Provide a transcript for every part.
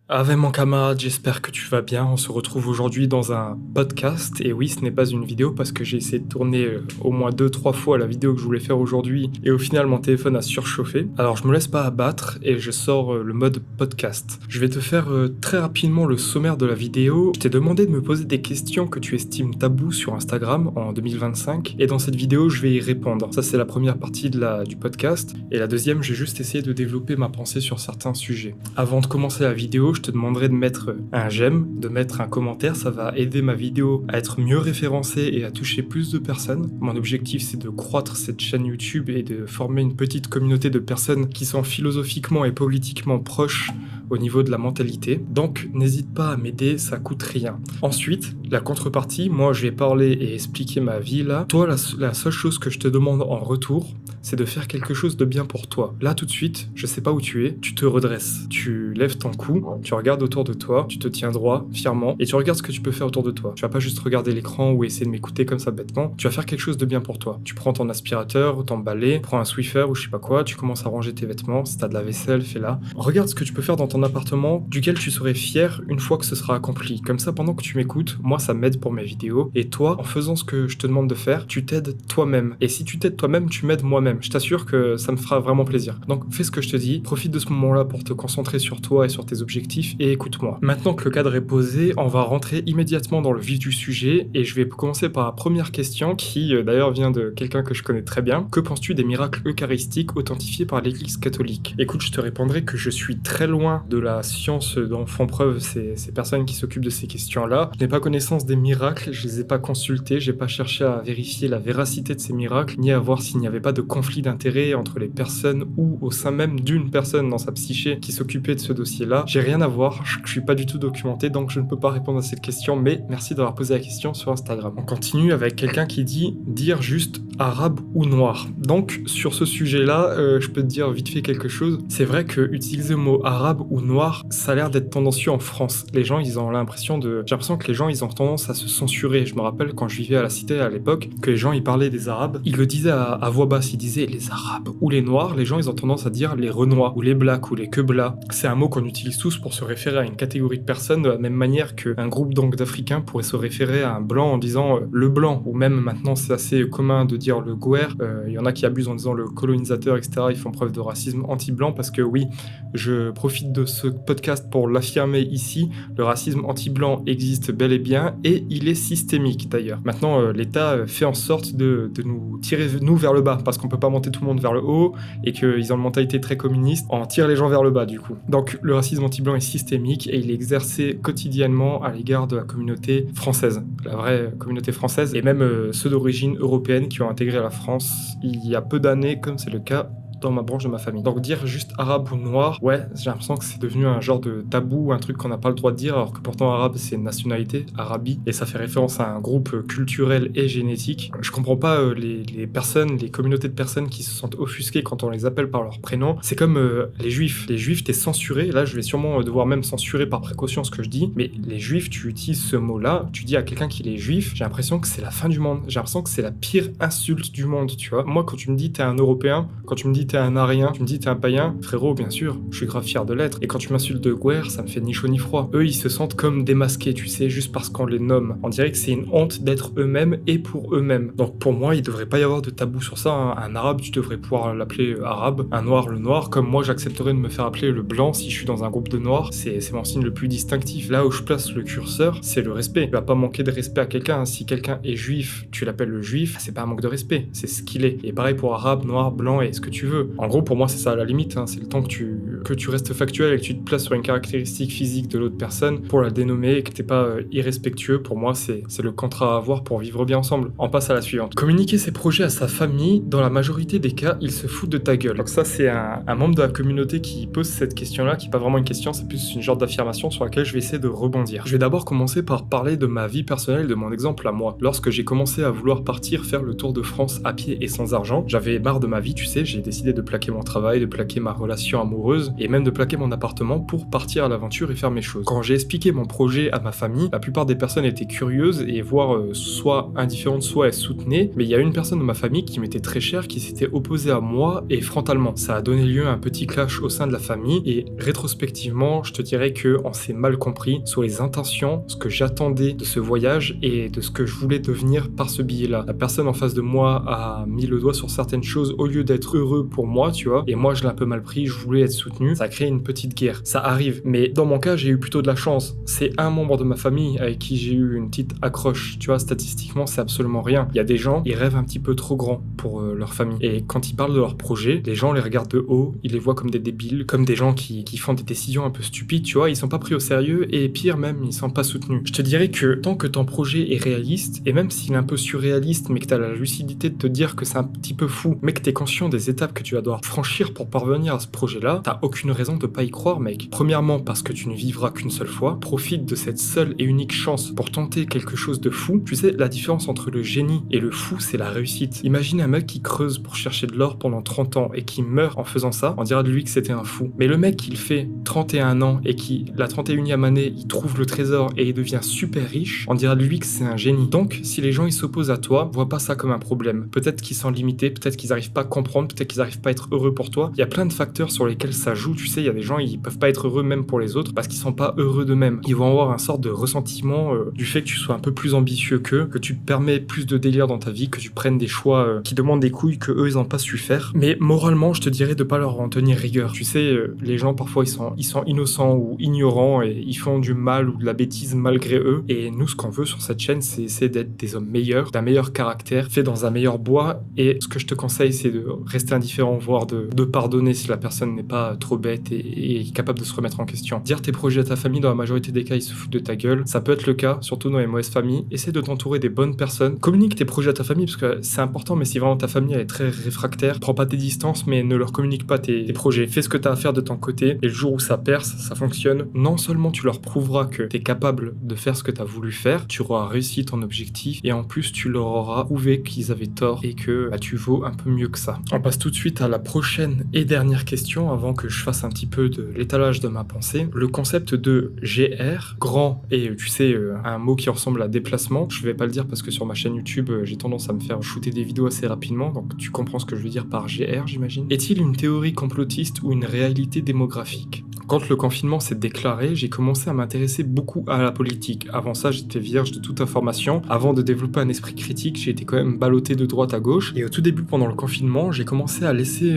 Ave mon camarade, j'espère que tu vas bien. On se retrouve aujourd'hui dans un podcast. Et oui, ce n'est pas une vidéo parce que j'ai essayé de tourner au moins 2-3 fois la vidéo que je voulais faire aujourd'hui. Et au final, mon téléphone a surchauffé. Alors, je me laisse pas abattre et je sors le mode podcast. Je vais te faire très rapidement le sommaire de la vidéo. Je t'ai demandé de me poser des questions que tu estimes tabous sur Instagram en 2025. Et dans cette vidéo, je vais y répondre. Ça, c'est la première partie du podcast. Et la deuxième, j'ai juste essayé de développer ma pensée sur certains sujets. Avant de commencer la vidéo, je te demanderai de mettre un j'aime, de mettre un commentaire, ça va aider ma vidéo à être mieux référencée et à toucher plus de personnes. Mon objectif, c'est de croître cette chaîne YouTube et de former une petite communauté de personnes qui sont philosophiquement et politiquement proches au niveau de la mentalité. Donc n'hésite pas à m'aider, ça coûte rien. Ensuite, la contrepartie, moi je vais parler et expliquer ma vie là. Toi, la seule chose que je te demande en retour, c'est de faire quelque chose de bien pour toi. Là tout de suite, je sais pas où tu es, tu te redresses, tu lèves ton cou, tu regardes autour de toi, tu te tiens droit, fièrement, et tu regardes ce que tu peux faire autour de toi. Tu vas pas juste regarder l'écran ou essayer de m'écouter comme ça bêtement, tu vas faire quelque chose de bien pour toi. Tu prends ton aspirateur ou ton balai, prends un Swiffer ou je sais pas quoi, tu commences à ranger tes vêtements, si t'as de la vaisselle, fais-la. Regarde ce que tu peux faire dans ton appartement duquel tu serais fier une fois que ce sera accompli. Comme ça, pendant que tu m'écoutes, moi ça m'aide pour mes vidéos, et toi, en faisant ce que je te demande de faire, tu t'aides toi-même. Et si tu t'aides toi-même, tu m'aides moi-même. Je t'assure que ça me fera vraiment plaisir. Donc fais ce que je te dis, profite de ce moment-là pour te concentrer sur toi et sur tes objectifs, et écoute-moi. Maintenant que le cadre est posé, on va rentrer immédiatement dans le vif du sujet, et je vais commencer par la première question qui d'ailleurs vient de quelqu'un que je connais très bien. Que penses-tu des miracles eucharistiques authentifiés par l'Église catholique? Écoute, je te répondrai que je suis très loin de la science dont font preuve ces personnes qui s'occupent de ces questions-là. Je n'ai pas connaissance des miracles, je les ai pas consultés, j'ai pas cherché à vérifier la véracité de ces miracles, ni à voir s'il n'y avait pas de conflit d'intérêts entre les personnes ou au sein même d'une personne dans sa psyché qui s'occupait de ce dossier-là. J'ai rien à voir, je suis pas du tout documenté, donc je ne peux pas répondre à cette question, mais merci d'avoir posé la question sur Instagram. On continue avec quelqu'un qui dit dire juste arabe ou noir. Donc sur ce sujet-là, je peux te dire vite fait quelque chose. C'est vrai que utiliser le mot arabe ou noir, ça a l'air d'être tendancieux en France. Les gens, ils ont l'impression de... J'ai l'impression que les gens, ils ont tendance à se censurer. Je me rappelle quand je vivais à la cité à l'époque, que les gens, ils parlaient des arabes. Ils le disaient à voix basse, ils disaient les arabes ou les noirs. Les gens, ils ont tendance à dire les renois ou les blacks ou les queblas. C'est un mot qu'on utilise tous pour se référer à une catégorie de personnes de la même manière qu'un groupe donc d'Africains pourrait se référer à un blanc en disant le blanc. Ou même maintenant, c'est assez commun de dire le gouer. Il y en a qui abusent en disant le colonisateur, etc. Ils font preuve de racisme anti-blanc parce que oui, je profite de ce podcast pour l'affirmer ici, le racisme anti-blanc existe bel et bien et il est systémique d'ailleurs. Maintenant, l'État fait en sorte de nous tirer nous vers le bas parce qu'on peut pas monter tout le monde vers le haut et qu'ils ont une mentalité très communiste, on tire les gens vers le bas du coup. Donc le racisme anti-blanc est systémique et il est exercé quotidiennement à l'égard de la communauté française, la vraie communauté française et même ceux d'origine européenne qui ont intégré la France il y a peu d'années comme c'est le cas dans ma branche de ma famille. Donc dire juste arabe ou noir, ouais, j'ai l'impression que c'est devenu un genre de tabou, un truc qu'on n'a pas le droit de dire, alors que pourtant arabe c'est une nationalité, Arabie, et ça fait référence à un groupe culturel et génétique. Je comprends pas les personnes, les communautés de personnes qui se sentent offusquées quand on les appelle par leur prénom. C'est comme les juifs. Les juifs, t'es censuré, là je vais sûrement devoir même censurer par précaution ce que je dis, mais les juifs, tu utilises ce mot-là, tu dis à quelqu'un qu'il est juif, j'ai l'impression que c'est la fin du monde, j'ai l'impression que c'est la pire insulte du monde, tu vois. Moi quand tu me dis t'es un Européen, quand tu me dis t'es un arien, tu me dis t'es un païen, frérot, bien sûr, je suis grave fier de l'être. Et quand tu m'insultes de guerre, ça me fait ni chaud ni froid. Eux, ils se sentent comme démasqués, tu sais, juste parce qu'on les nomme. On dirait que c'est une honte d'être eux-mêmes et pour eux-mêmes. Donc pour moi, il devrait pas y avoir de tabou sur ça. Hein. Un arabe, tu devrais pouvoir l'appeler arabe. Un noir, le noir. Comme moi, j'accepterais de me faire appeler le blanc si je suis dans un groupe de noirs. C'est mon signe le plus distinctif. Là où je place le curseur, c'est le respect. Tu vas pas manquer de respect à quelqu'un. Si quelqu'un est juif, tu l'appelles le juif, c'est pas un manque de respect. C'est ce qu'il est. Et pareil pour arabe, noir, blanc et ce que tu veux. En gros, pour moi, c'est ça à la limite. Hein. C'est le temps que tu restes factuel et que tu te places sur une caractéristique physique de l'autre personne pour la dénommer et que t'es pas irrespectueux. Pour moi, c'est le contrat à avoir pour vivre bien ensemble. On passe à la suivante. Communiquer ses projets à sa famille, dans la majorité des cas, il se fout de ta gueule. Donc ça, c'est un membre de la communauté qui pose cette question-là, qui est pas vraiment une question, c'est plus une genre d'affirmation sur laquelle je vais essayer de rebondir. Je vais d'abord commencer par parler de ma vie personnelle, de mon exemple à moi. Lorsque j'ai commencé à vouloir partir faire le tour de France à pied et sans argent, j'avais marre de ma vie, tu sais, j'ai décidé décidé de plaquer mon travail, de plaquer ma relation amoureuse et même de plaquer mon appartement pour partir à l'aventure et faire mes choses. Quand j'ai expliqué mon projet à ma famille, la plupart des personnes étaient curieuses et voire soit indifférentes, soit elles soutenaient, mais il y a une personne de ma famille qui m'était très chère qui s'était opposée à moi et frontalement. Ça a donné lieu à un petit clash au sein de la famille et rétrospectivement, je te dirais que on s'est mal compris sur les intentions, ce que j'attendais de ce voyage et de ce que je voulais devenir par ce billet-là. La personne en face de moi a mis le doigt sur certaines choses au lieu d'être heureux pour moi, tu vois, et moi je l'ai un peu mal pris, je voulais être soutenu, ça a créé une petite guerre. Ça arrive, mais dans mon cas, j'ai eu plutôt de la chance. C'est un membre de ma famille avec qui j'ai eu une petite accroche, tu vois, statistiquement, c'est absolument rien. Il y a des gens, ils rêvent un petit peu trop grand pour leur famille. Et quand ils parlent de leur projet, les gens les regardent de haut, ils les voient comme des débiles, comme des gens qui font des décisions un peu stupides, tu vois, ils sont pas pris au sérieux et pire même, ils sont pas soutenus. Je te dirais que tant que ton projet est réaliste, et même s'il est un peu surréaliste, mais que t'as la lucidité de te dire que c'est un petit peu fou, mais que t'es conscient des étapes que tu vas devoir franchir pour parvenir à ce projet-là, t'as aucune raison de pas y croire, mec. Premièrement, parce que tu ne vivras qu'une seule fois, profite de cette seule et unique chance pour tenter quelque chose de fou. Tu sais, la différence entre le génie et le fou, c'est la réussite. Imagine un mec qui creuse pour chercher de l'or pendant 30 ans et qui meurt en faisant ça, on dira de lui que c'était un fou. Mais le mec qui le fait 31 ans et qui, la 31e année, il trouve le trésor et il devient super riche, on dira de lui que c'est un génie. Donc, si les gens ils s'opposent à toi, vois pas ça comme un problème. Peut-être qu'ils sont limités, peut-être qu'ils arrivent pas à comprendre, peut-être qu'ils arrivent pas à être heureux pour toi. Il y a plein de facteurs sur lesquels ça joue, tu sais, il y a des gens, ils peuvent pas être heureux même pour les autres parce qu'ils sont pas heureux d'eux-mêmes. Ils vont avoir un sorte de ressentiment du fait que tu sois un peu plus ambitieux qu'eux, que tu te permets plus de délire dans ta vie, que tu prennes des choix qui demandent des couilles que eux ils ont pas su faire. Mais moralement, je te dirais de pas leur en tenir rigueur. Tu sais, les gens parfois ils sont innocents ou ignorants et ils font du mal ou de la bêtise malgré eux. Et nous, ce qu'on veut sur cette chaîne, c'est essayer d'être des hommes meilleurs, d'un meilleur caractère, fait dans un meilleur bois. Et ce que je te conseille, c'est de rester indifférent, voire de pardonner si la personne n'est pas trop bête et capable de se remettre en question. Dire tes projets à ta famille, dans la majorité des cas, ils se foutent de ta gueule. Ça peut être le cas, surtout dans les mauvaises familles. Essaie de t'entourer des bonnes personnes. Communique tes projets à ta famille parce que c'est important, mais si vraiment ta famille elle est très réfractaire, prends pas tes distances, mais ne leur communique pas tes projets. Fais ce que tu as à faire de ton côté et le jour où ça perce, ça fonctionne, non seulement tu leur prouveras que tu es capable de faire ce que tu as voulu faire, tu auras réussi ton objectif et en plus tu leur auras prouvé qu'ils avaient tort et que tu vaux un peu mieux que ça. On passe tout de suite à la prochaine et dernière question avant que je fasse un petit peu de l'étalage de ma pensée. Le concept de GR, grand et tu sais un mot qui ressemble à déplacement, je vais pas le dire parce que sur ma chaîne YouTube j'ai tendance à me faire shooter des vidéos assez rapidement, donc tu comprends ce que je veux dire par GR, j'imagine. Est-il une théorie complotiste ou une réalité démographique? Quand le confinement s'est déclaré, j'ai commencé à m'intéresser beaucoup à la politique. Avant ça, j'étais vierge de toute information. Avant de développer un esprit critique, j'ai été quand même ballotté de droite à gauche. Et au tout début, pendant le confinement, j'ai commencé à laisser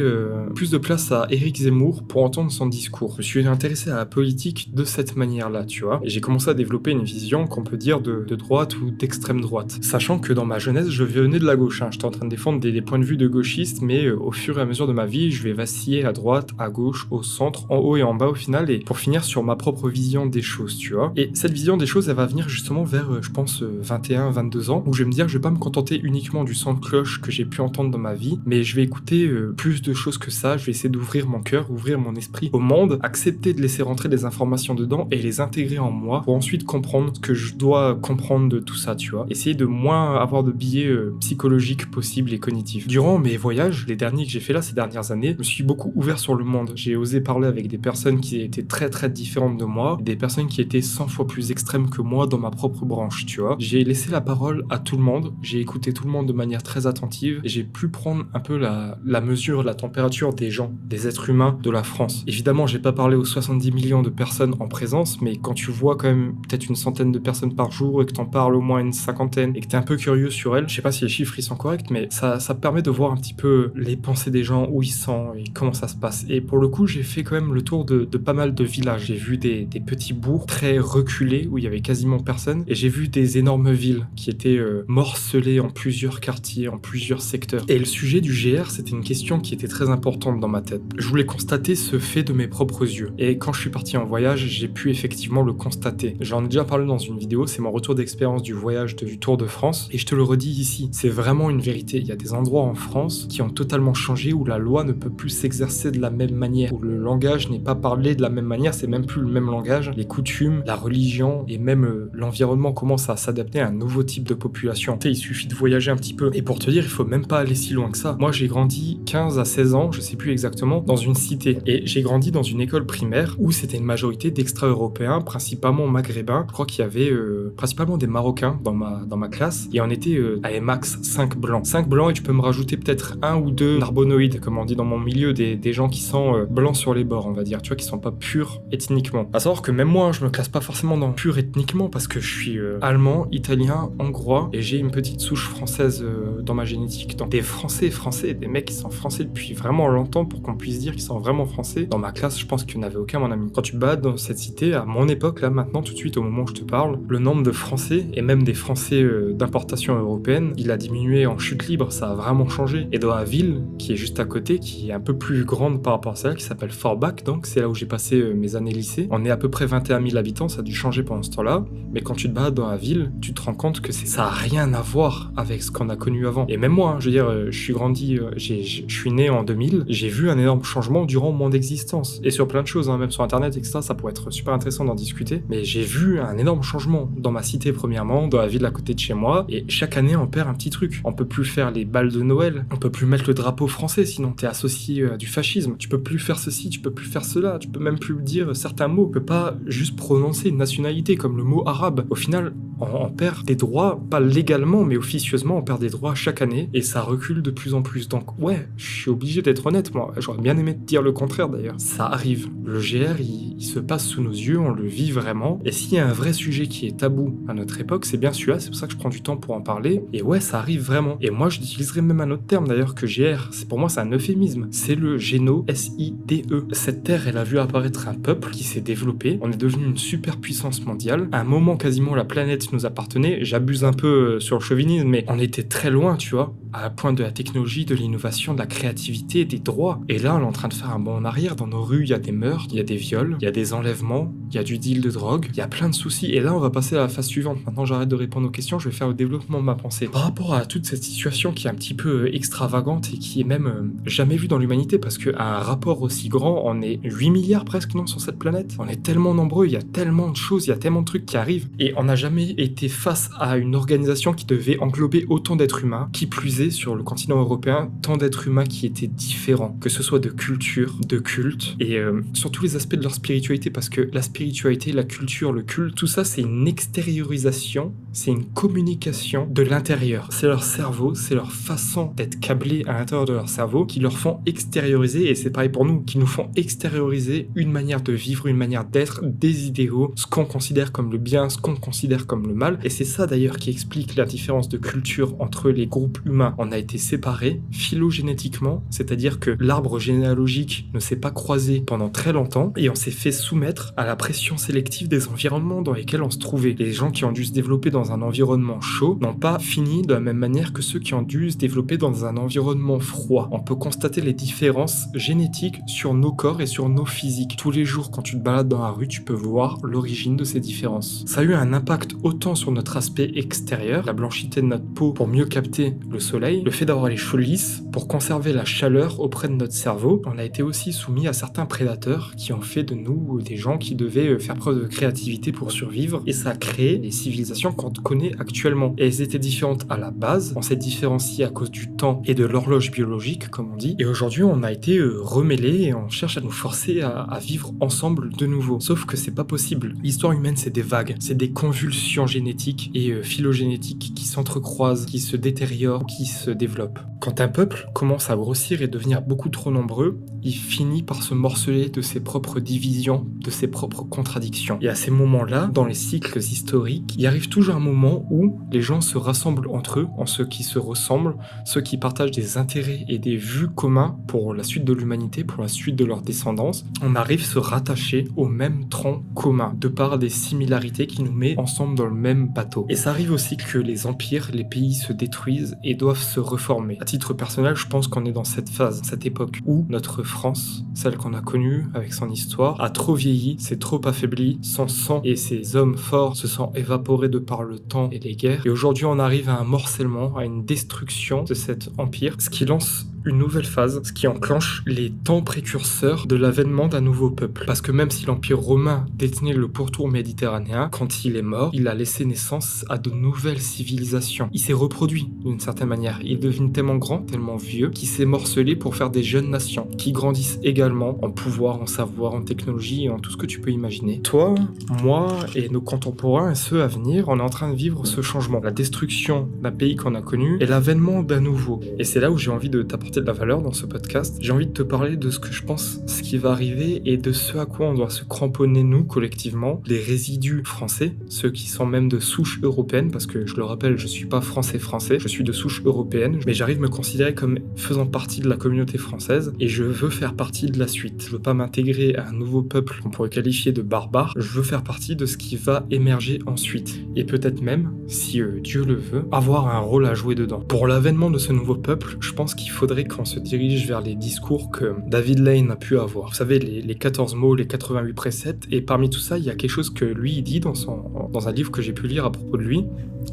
plus de place à Éric Zemmour pour entendre son discours. Je me suis intéressé à la politique de cette manière-là, tu vois. Et j'ai commencé à développer une vision qu'on peut dire de droite ou d'extrême droite. Sachant que dans ma jeunesse, je venais de la gauche. J'étais en train de défendre des points de vue de gauchistes, mais au fur et à mesure de ma vie, je vais vaciller à droite, à gauche, au centre, en haut et en bas au final, et pour finir sur ma propre vision des choses, tu vois. Et cette vision des choses, elle va venir justement vers, je pense, 21, 22 ans, où je vais me dire, je vais pas me contenter uniquement du son de cloche que j'ai pu entendre dans ma vie, mais je vais écouter plus de choses que ça, je vais essayer d'ouvrir mon cœur, ouvrir mon esprit au monde, accepter de laisser rentrer des informations dedans et les intégrer en moi pour ensuite comprendre ce que je dois comprendre de tout ça, tu vois. Essayer de moins avoir de biais psychologiques possibles et cognitifs. Durant mes voyages, les derniers que j'ai fait là ces dernières années, je me suis beaucoup ouvert sur le monde. J'ai osé parler avec des personnes qui étaient très différentes de moi, des personnes qui étaient 100 fois plus extrêmes que moi dans ma propre branche, tu vois. J'ai laissé la parole à tout le monde, j'ai écouté tout le monde de manière très attentive et j'ai pu prendre un peu la mesure, la température des gens, des êtres humains de la France. Évidemment, j'ai pas parlé aux 70 millions de personnes en présence, mais quand tu vois quand même peut-être une centaine de personnes par jour et que t'en parles au moins une cinquantaine et que t'es un peu curieux sur elles, je sais pas si les chiffres ils sont corrects, mais ça permet de voir un petit peu les pensées des gens, où ils sont et comment ça se passe. Et pour le coup, j'ai fait quand même le tour de pas mal de villages. J'ai vu des petits bourgs très reculés où il y avait quasiment personne et j'ai vu des énormes villes qui étaient morcelées en plusieurs quartiers, en plusieurs secteurs. Et le sujet du GR, c'était une question qui était très importante dans ma tête. Je voulais constater ce fait de mes propres yeux. Et quand je suis parti en voyage, j'ai pu effectivement le constater. J'en ai déjà parlé dans une vidéo, c'est mon retour d'expérience du voyage du Tour de France et je te le redis ici, c'est vraiment une vérité. Il y a des endroits en France qui ont totalement changé, où la loi ne peut plus s'exercer de la même manière, où le langage n'est pas parlé parler de la même manière, c'est même plus le même langage. Les coutumes, la religion et même l'environnement commencent à s'adapter à un nouveau type de population. Tu sais, il suffit de voyager un petit peu. Et pour te dire, il faut même pas aller si loin que ça. Moi, j'ai grandi 15 à 16 ans, je sais plus exactement, dans une cité. Et j'ai grandi dans une école primaire où c'était une majorité d'extra-européens, principalement maghrébins. Je crois qu'il y avait principalement des Marocains dans ma classe. Et on était à max 5 blancs. 5 blancs et tu peux me rajouter peut-être un ou deux narbonoïdes, comme on dit dans mon milieu, des gens qui sont blancs sur les bords, on va dire, tu vois, qui sont pas purs ethniquement. À savoir que même moi, je me classe pas forcément dans pur ethniquement parce que je suis allemand, italien, hongrois et j'ai une petite souche française dans ma génétique. Donc des français, des mecs qui sont français depuis vraiment longtemps pour qu'on puisse dire qu'ils sont vraiment français. Dans ma classe, je pense qu'il n'y en avait aucun, mon ami. Quand tu bats dans cette cité, à mon époque, là maintenant, tout de suite, au moment où je te parle, le nombre de Français et même des Français d'importation européenne, il a diminué en chute libre, ça a vraiment changé. Et dans la ville qui est juste à côté, qui est un peu plus grande par rapport à celle qui s'appelle Forbach, donc c'est là où j'ai passé mes années lycée. On est à peu près 21 000 habitants, ça a dû changer pendant ce temps-là, mais quand tu te balades dans la ville, tu te rends compte que ça a rien à voir avec ce qu'on a connu avant. Et même moi, je veux dire, je suis grandi, je suis né en 2000, j'ai vu un énorme changement durant mon existence. Et sur plein de choses, hein, même sur internet, etc., ça pourrait être super intéressant d'en discuter, mais j'ai vu un énorme changement dans ma cité premièrement, dans la ville à côté de chez moi, et chaque année on perd un petit truc. On peut plus faire les balles de Noël, on peut plus mettre le drapeau français, sinon t'es associé à du fascisme. Tu peux plus faire ceci, tu peux plus faire cela, tu peux même plus dire certains mots, tu peux pas juste prononcer une nationalité comme le mot arabe. Au final, on perd des droits, pas légalement, mais officieusement, on perd des droits chaque année, et ça recule de plus en plus. Donc ouais, je suis obligé d'être honnête, moi, j'aurais bien aimé te dire le contraire d'ailleurs. Ça arrive, le GR, il se passe sous nos yeux, on le vit vraiment, et s'il y a un vrai sujet qui est tabou à notre époque, c'est bien celui-là, c'est pour ça que je prends du temps pour en parler, et ouais, ça arrive vraiment. Et moi, j'utiliserais même un autre terme d'ailleurs que GR, pour moi c'est un euphémisme, c'est le géno-S-I-D-E. Cette terre, elle a vu apparaître un peuple qui s'est développé, on est devenu une superpuissance mondiale, à un moment quasiment la planète nous appartenait, j'abuse un peu sur le chauvinisme, mais on était très loin, tu vois, à un point de la technologie, de l'innovation, de la créativité, des droits. Et là, on est en train de faire un bond en arrière, dans nos rues, il y a des meurtres, il y a des viols, il y a des enlèvements, il y a du deal de drogue, il y a plein de soucis, et là on va passer à la phase suivante. Maintenant j'arrête de répondre aux questions, je vais faire le développement de ma pensée. Par rapport à toute cette situation qui est un petit peu extravagante et qui est même jamais vue dans l'humanité, parce qu'à un rapport aussi grand, on est 8 milliards presque, non, sur cette planète. On est tellement nombreux, il y a tellement de choses, il y a tellement de trucs qui arrivent, et on n'a jamais été face à une organisation qui devait englober autant d'êtres humains, qui plus est sur le continent européen, tant d'êtres humains qui étaient différents, que ce soit de culture, de culte, et sur tous les aspects de leur spiritualité, parce que la spiritualité, la culture, le culte, tout ça c'est une extériorisation, c'est une communication de l'intérieur. C'est leur cerveau, c'est leur façon d'être câblés à l'intérieur de leur cerveau qui leur font extérioriser, et c'est pareil pour nous, qui nous font extérioriser une manière de vivre, une manière d'être, des idéaux, ce qu'on considère comme le bien, ce qu'on considère comme le mal, et c'est ça d'ailleurs qui explique la différence de culture entre les groupes humains. On a été séparés phylogénétiquement, c'est-à-dire que l'arbre généalogique ne s'est pas croisé pendant très longtemps, et on s'est fait soumettre à la pression sélective des environnements dans lesquels on se trouvait. Les gens qui ont dû se développer dans un environnement chaud n'ont pas fini de la même manière que ceux qui ont dû se développer dans un environnement froid. On peut constater les différences génétiques sur nos corps et sur nos physiques. Tous les jours, quand tu te balades dans la rue, tu peux voir l'origine de ces différences. Ça a eu un impact autant sur notre aspect extérieur, la blanchité de notre peau pour mieux capter le soleil, le fait d'avoir les cheveux lisses pour conserver la chaleur auprès de notre cerveau. On a été aussi soumis à certains prédateurs qui ont fait de nous des gens qui devaient faire preuve de créativité pour survivre, et ça a créé les civilisations qu'on connaît actuellement. Et elles étaient différentes à la base, on s'est différencié à cause du temps et de l'horloge biologique, comme on dit, et aujourd'hui on a été remêlés et on cherche à nous forcer à vivre ensemble de nouveau. Sauf que c'est pas possible. L'histoire humaine c'est des vagues, c'est des convulsions génétiques et phylogénétiques qui s'entrecroisent, qui se détériorent, qui se développent. Quand un peuple commence à grossir et devenir beaucoup trop nombreux, il finit par se morceler de ses propres divisions, de ses propres contradictions. Et à ces moments-là, dans les cycles historiques, il arrive toujours un moment où les gens se rassemblent entre eux, en ceux qui se ressemblent, ceux qui partagent des intérêts et des vues communs pour la suite de l'humanité, pour la suite de leur descendance. On arrive à se rattacher au même tronc commun, de par des similarités qui nous met ensemble dans le même bateau. Et ça arrive aussi que les empires, les pays se détruisent et doivent se reformer. À titre personnel, je pense qu'on est dans cette phase, cette époque, où notre France, celle qu'on a connue avec son histoire, a trop vieilli, s'est trop affaibli, son sang et ses hommes forts se sont évaporés de par le temps et les guerres. Et aujourd'hui, on arrive à un morcellement, à une destruction de cet empire, ce qui lance une nouvelle phase, ce qui enclenche les temps précurseurs de l'avènement d'un nouveau peuple. Parce que même si l'Empire romain détenait le pourtour méditerranéen, quand il est mort, il a laissé naissance à de nouvelles civilisations. Il s'est reproduit d'une certaine manière. Il devient tellement grand, tellement vieux, qu'il s'est morcelé pour faire des jeunes nations, qui grandissent également en pouvoir, en savoir, en technologie et en tout ce que tu peux imaginer. Toi, moi et nos contemporains et ceux à venir, on est en train de vivre ce changement. La destruction d'un pays qu'on a connu et l'avènement d'un nouveau. Et c'est là où j'ai envie de t'apporter de la valeur dans ce podcast. J'ai envie de te parler de ce que je pense, ce qui va arriver et de ce à quoi on doit se cramponner nous collectivement, les résidus français, ceux qui sont même de souche européenne, parce que je le rappelle, je suis pas français, je suis de souche européenne, mais j'arrive à me considérer comme faisant partie de la communauté française et je veux faire partie de la suite. Je veux pas m'intégrer à un nouveau peuple qu'on pourrait qualifier de barbare, je veux faire partie de ce qui va émerger ensuite. Et peut-être même, si Dieu le veut, avoir un rôle à jouer dedans. Pour l'avènement de ce nouveau peuple, je pense qu'il faudrait qu'on se dirige vers les discours que David Lane a pu avoir. Vous savez, les 14 mots, les 88 préceptes, et parmi tout ça, il y a quelque chose que lui il dit dans un livre que j'ai pu lire à propos de lui,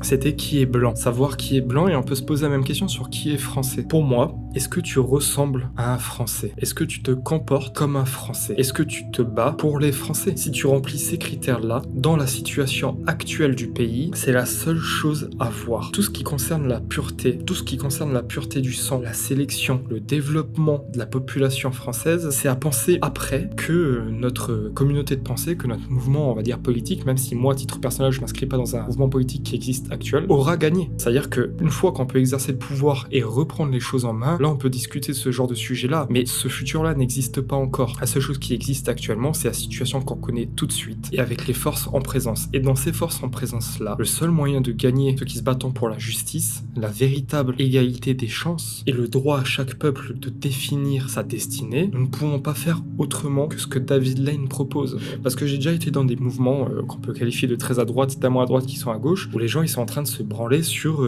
c'était qui est blanc. Savoir qui est blanc, et on peut se poser la même question sur qui est français. Pour moi, est-ce que tu ressembles à un Français? Est-ce que tu te comportes comme un Français? Est-ce que tu te bats pour les Français? Si tu remplis ces critères-là, dans la situation actuelle du pays, c'est la seule chose à voir. Tout ce qui concerne la pureté, tout ce qui concerne la pureté du sang, la sélection, le développement de la population française, c'est à penser après que notre communauté de pensée, que notre mouvement, on va dire politique, même si moi, à titre personnel, je m'inscris pas dans un mouvement politique qui existe actuel, aura gagné. C'est-à-dire qu'une fois qu'on peut exercer le pouvoir et reprendre les choses en main, là on peut discuter de ce genre de sujet-là, mais ce futur-là n'existe pas encore. La seule chose qui existe actuellement, c'est la situation qu'on connaît tout de suite, et avec les forces en présence. Et dans ces forces en présence-là, le seul moyen de gagner ceux qui se battent pour la justice, la véritable égalité des chances, et le droit à chaque peuple de définir sa destinée, nous ne pouvons pas faire autrement que ce que David Lane propose. Parce que j'ai déjà été dans des mouvements qu'on peut qualifier de très à droite, d'à moins à droite qui sont à gauche, où les gens ils sont en train de se branler sur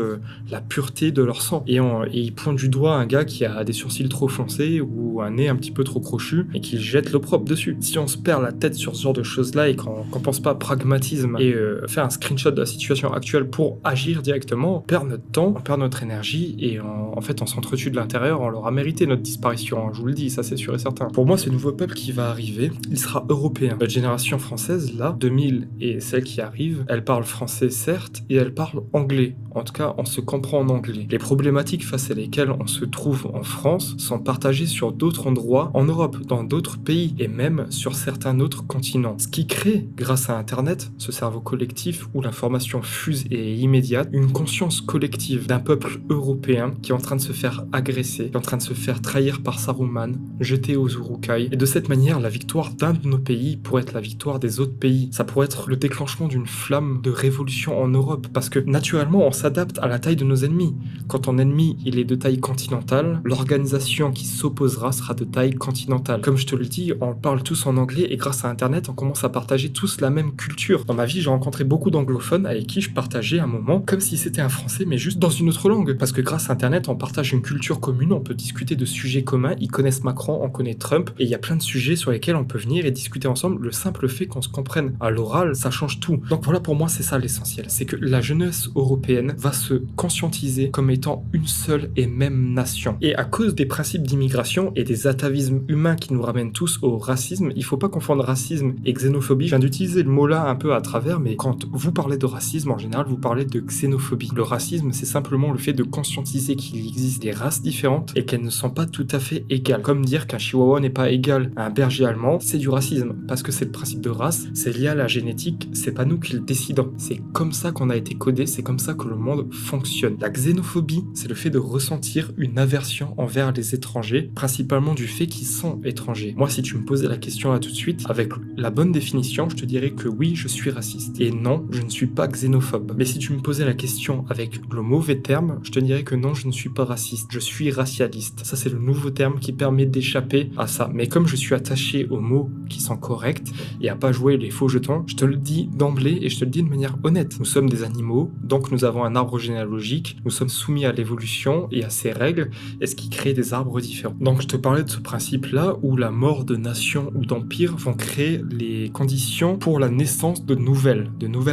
la pureté de leur sang. Et ils pointent du doigt un gars qui a des sourcils trop foncés ou un nez un petit peu trop crochu et qui jette l'opprobre dessus. Si on se perd la tête sur ce genre de choses-là et qu'on pense pas pragmatisme et faire un screenshot de la situation actuelle pour agir directement, on perd notre temps, on perd notre énergie et en fait on s'entretue de l'intérieur, on leur a mérité notre disparition, hein, je vous le dis, ça c'est sûr et certain. Pour moi, ce nouveau peuple qui va arriver, il sera européen. Notre génération française, là, 2000 et celle qui arrive, elle parle français certes et elle parle anglais. En tout cas, on se comprend en anglais. Les problématiques face à lesquelles on se trouve en France sont partagées sur d'autres endroits en Europe, dans d'autres pays et même sur certains autres continents. Ce qui crée, grâce à Internet, ce cerveau collectif où l'information fuse et est immédiate, une conscience collective d'un peuple européen qui est en train de se faire agresser, qui est en train de se faire trahir par Saruman, jeté aux Urukai. Et de cette manière, la victoire d'un de nos pays pourrait être la victoire des autres pays. Ça pourrait être le déclenchement d'une flamme de révolution en Europe, parce que naturellement, on s'adapte à la taille de nos ennemis. Quand ton ennemi il est de taille continentale, l'organisation qui s'opposera sera de taille continentale. Comme je te le dis, on parle tous en anglais et grâce à Internet, on commence à partager tous la même culture. Dans ma vie, j'ai rencontré beaucoup d'anglophones avec qui je partageais un moment comme si c'était un français, mais juste dans une autre langue. Parce que grâce à Internet, on partage une culture commune, on peut discuter de sujets communs, ils connaissent Macron, on connaît Trump, et il y a plein de sujets sur lesquels on peut venir et discuter ensemble. Le simple fait qu'on se comprenne à l'oral, ça change tout. Donc voilà, pour moi, c'est ça l'essentiel. C'est que la jeunesse européenne va se conscientiser comme étant une seule et même nation. Et à cause des principes d'immigration et des atavismes humains qui nous ramènent tous au racisme, il faut pas confondre racisme et xénophobie. Je viens d'utiliser le mot-là un peu à travers, mais quand vous parlez de racisme, en général, vous parlez de xénophobie. Le racisme, c'est simplement le fait de conscientiser qu'il existe des races différentes et qu'elles ne sont pas tout à fait égales. Comme dire qu'un chihuahua n'est pas égal à un berger allemand, c'est du racisme, parce que c'est le principe de race, c'est lié à la génétique, c'est pas nous qui le décidons. C'est comme ça qu'on a été codé, c'est comme ça que le monde fonctionne. La xénophobie, c'est le fait de ressentir une aversion envers les étrangers, principalement du fait qu'ils sont étrangers. Moi, si tu me posais la question là tout de suite, avec la bonne définition, je te dirais que oui, je suis raciste. Et non, je ne suis pas xénophobe. Mais si tu me posais la question avec le mauvais terme, je te dirais que non, je ne suis pas raciste. Je suis racialiste. Ça, c'est le nouveau terme qui permet d'échapper à ça. Mais comme je suis attaché aux mots qui sont corrects et à pas jouer les faux jetons, je te le dis d'emblée et je te le dis de manière honnête. Nous sommes des animaux, donc nous avons un arbre généalogique, nous sommes soumis à l'évolution et à ses règles, et ce qui crée des arbres différents. Donc je te parlais de ce principe-là où la mort de nations ou d'empires vont créer les conditions pour la naissance de nouvelles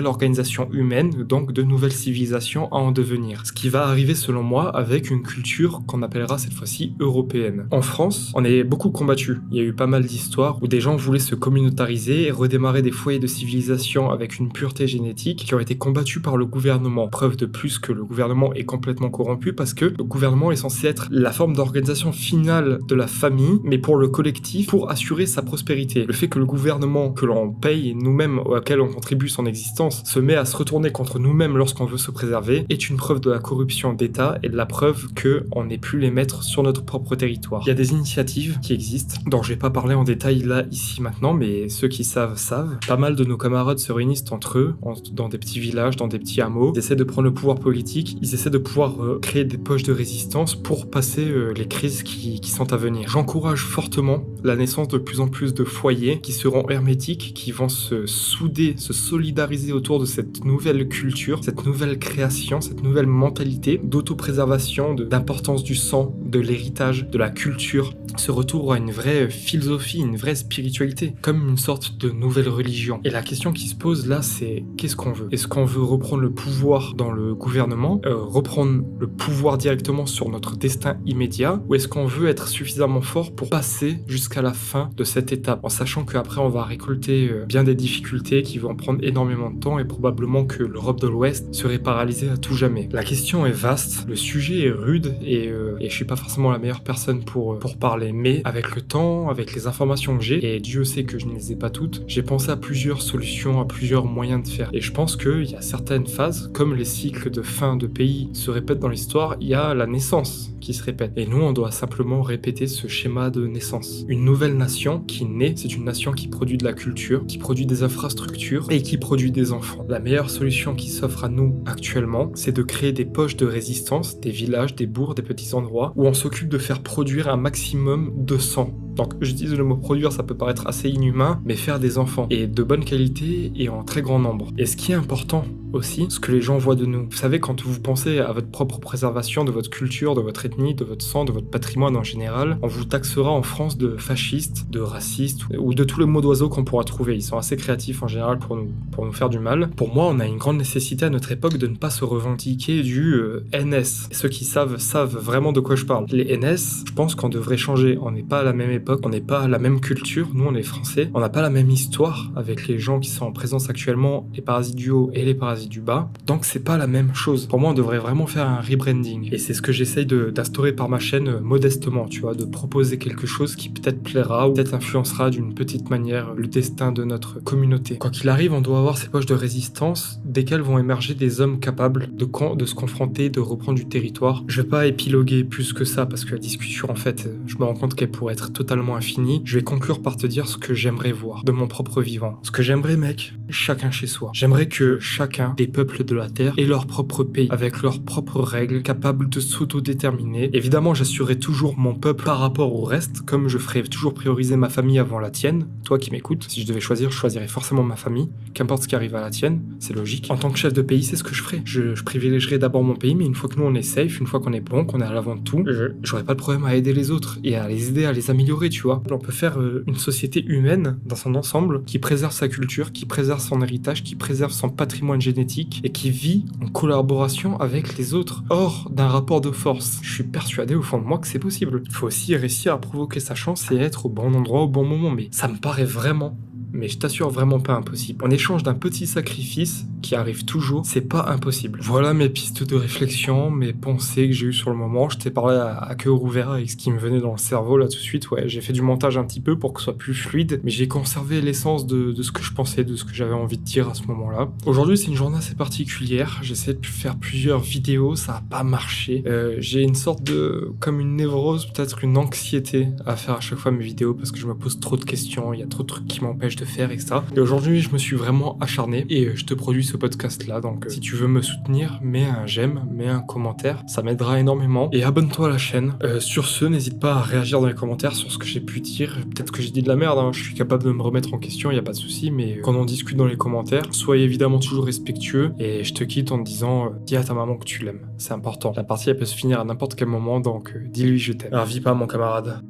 organisations humaines, donc de nouvelles civilisations à en devenir. Ce qui va arriver selon moi avec une culture qu'on appellera cette fois-ci européenne. En France, on est beaucoup combattu. Il y a eu pas mal d'histoires où des gens voulaient se communautariser et redémarrer des foyers de civilisation avec une pureté génétique qui ont été combattus par le gouvernement. Preuve de plus que le gouvernement est complètement corrompu parce que le gouvernement est censé être la forme d'organisation finale de la famille, mais pour le collectif, pour assurer sa prospérité. Le fait que le gouvernement que l'on paye nous-mêmes, auquel on contribue son existence, se met à se retourner contre nous-mêmes lorsqu'on veut se préserver, est une preuve de la corruption d'État et de la preuve qu'on n'est plus les maîtres sur notre propre territoire. Il y a des initiatives qui existent, dont je vais pas parler en détail là, ici, maintenant, mais ceux qui savent, savent. Pas mal de nos camarades se réunissent entre eux, dans des petits villages, dans des petits hameaux. Ils essaient de prendre le pouvoir politique, ils essaient de pouvoir créer des poches de résistance pour passer les crises qui sont à venir. J'encourage fortement la naissance de plus en plus de foyers qui seront hermétiques, qui vont se souder, se solidariser autour de cette nouvelle culture, cette nouvelle création, cette nouvelle mentalité d'autopréservation, d'importance du sang, de l'héritage, de la culture, ce retour à une vraie philosophie, une vraie spiritualité, comme une sorte de nouvelle religion. Et la question qui se pose là, c'est qu'est-ce qu'on veut? Est-ce qu'on veut reprendre le pouvoir dans le gouvernement, reprendre le pouvoir directement sur notre destin immédiat, ou est-ce qu'on veut être suffisamment fort pour passer jusqu'à la fin de cette étape, en sachant qu'après on va récolter bien des difficultés qui vont prendre énormément de temps et probablement que l'Europe de l'Ouest serait paralysée à tout jamais. La question est vaste, le sujet est rude et je suis pas forcément la meilleure personne pour parler, mais avec le temps, avec les informations que j'ai, et Dieu sait que je ne les ai pas toutes, j'ai pensé à plusieurs solutions, à plusieurs moyens de faire. Et je pense qu'il y a certaines phases, comme les cycles de fin de pays se répètent dans l'histoire, il y a la naissance qui se répète. Et nous, on doit simplement répéter ce schéma de naissance. Une nouvelle nation qui naît, c'est une nation qui produit de la culture, qui produit des infrastructures et qui produit des enfants. La meilleure solution qui s'offre à nous actuellement, c'est de créer des poches de résistance, des villages, des bourgs, des petits endroits où on s'occupe de faire produire un maximum de sang. Donc j'utilise le mot produire, ça peut paraître assez inhumain, mais faire des enfants, et de bonne qualité et en très grand nombre. Et ce qui est important aussi, ce que les gens voient de nous. Vous savez, quand vous pensez à votre propre préservation de votre culture, de votre ethnie, de votre sang, de votre patrimoine en général, on vous taxera en France de fasciste, de raciste, ou de tous les mots d'oiseaux qu'on pourra trouver. Ils sont assez créatifs en général pour nous faire du mal. Pour moi, on a une grande nécessité à notre époque de ne pas se revendiquer du NS. Et ceux qui savent vraiment de quoi je parle. Les NS, je pense qu'on devrait changer. On n'est pas à la même époque, on n'est pas à la même culture. Nous, on est français. On n'a pas la même histoire avec les gens qui sont en présence actuellement, les parasites du haut et les parasites du bas. Donc, c'est pas la même chose. Pour moi, on devrait vraiment faire un rebranding. Et c'est ce que j'essaye d'instaurer par ma chaîne modestement, tu vois, de proposer quelque chose qui peut-être plaira ou peut-être influencera d'une petite manière le destin de notre communauté. Quoi qu'il arrive, on doit avoir ces poches de résistance desquelles vont émerger des hommes capables de se confronter, de reprendre du territoire. Je vais pas épiloguer plus que ça parce que la discussion, en fait, je me rends compte qu'elle pourrait être totalement infinie. Je vais conclure par te dire ce que j'aimerais voir de mon propre vivant. Ce que j'aimerais, mec, chacun chez soi. J'aimerais que chacun des peuples de la Terre ait leur propre pays, avec leurs propres règles, capables de s'autodéterminer. Évidemment, j'assurerai toujours mon peuple par rapport au reste, comme je ferai toujours prioriser ma famille avant la tienne. Toi qui m'écoutes, si je devais choisir, je choisirais forcément ma famille, qu'importe ce qui arrive à la tienne, c'est logique. En tant que chef de pays, c'est ce que je ferais. Je privilégierais d'abord mon pays, mais une fois que nous on est safe, une fois qu'on est bon, qu'on est à l'avant de tout, j'aurais pas de problème à aider les autres et à les aider à les améliorer, tu vois. On peut faire une société humaine dans son ensemble qui préserve sa culture, qui préserve son héritage, qui préserve son patrimoine génétique et qui vit en collaboration avec les autres, hors d'un rapport de force. Je suis persuadé au fond de moi que c'est possible. Il faut aussi réussir à provoquer sa chance et être au bon endroit au bon moment, mais ça me paraît vraiment, mais je t'assure vraiment pas impossible. En échange d'un petit sacrifice qui arrive toujours, c'est pas impossible. Voilà mes pistes de réflexion, mes pensées que j'ai eues sur le moment. Je t'ai parlé à cœur ouvert avec ce qui me venait dans le cerveau là tout de suite. Ouais, j'ai fait du montage un petit peu pour que ce soit plus fluide, mais j'ai conservé l'essence de ce que je pensais, de ce que j'avais envie de dire à ce moment-là. Aujourd'hui, c'est une journée assez particulière. J'essaie de faire plusieurs vidéos, ça a pas marché. J'ai une sorte de, comme une névrose, peut-être une anxiété à faire à chaque fois mes vidéos parce que je me pose trop de questions, il y a trop de trucs qui m'empêchent de faire, etc. Et aujourd'hui, je me suis vraiment acharné et je te produis ce podcast-là. Donc si tu veux me soutenir, mets un j'aime, mets un commentaire, ça m'aidera énormément. Et abonne-toi à la chaîne. Sur ce, n'hésite pas à réagir dans les commentaires sur ce que j'ai pu dire. Peut-être que j'ai dit de la merde, hein. Je suis capable de me remettre en question, y a pas de souci, mais quand on discute dans les commentaires, soyez évidemment toujours respectueux. Et je te quitte en te disant, dis à ta maman que tu l'aimes. C'est important. La partie, elle peut se finir à n'importe quel moment, donc dis-lui je t'aime. Alors vis pas, mon camarade.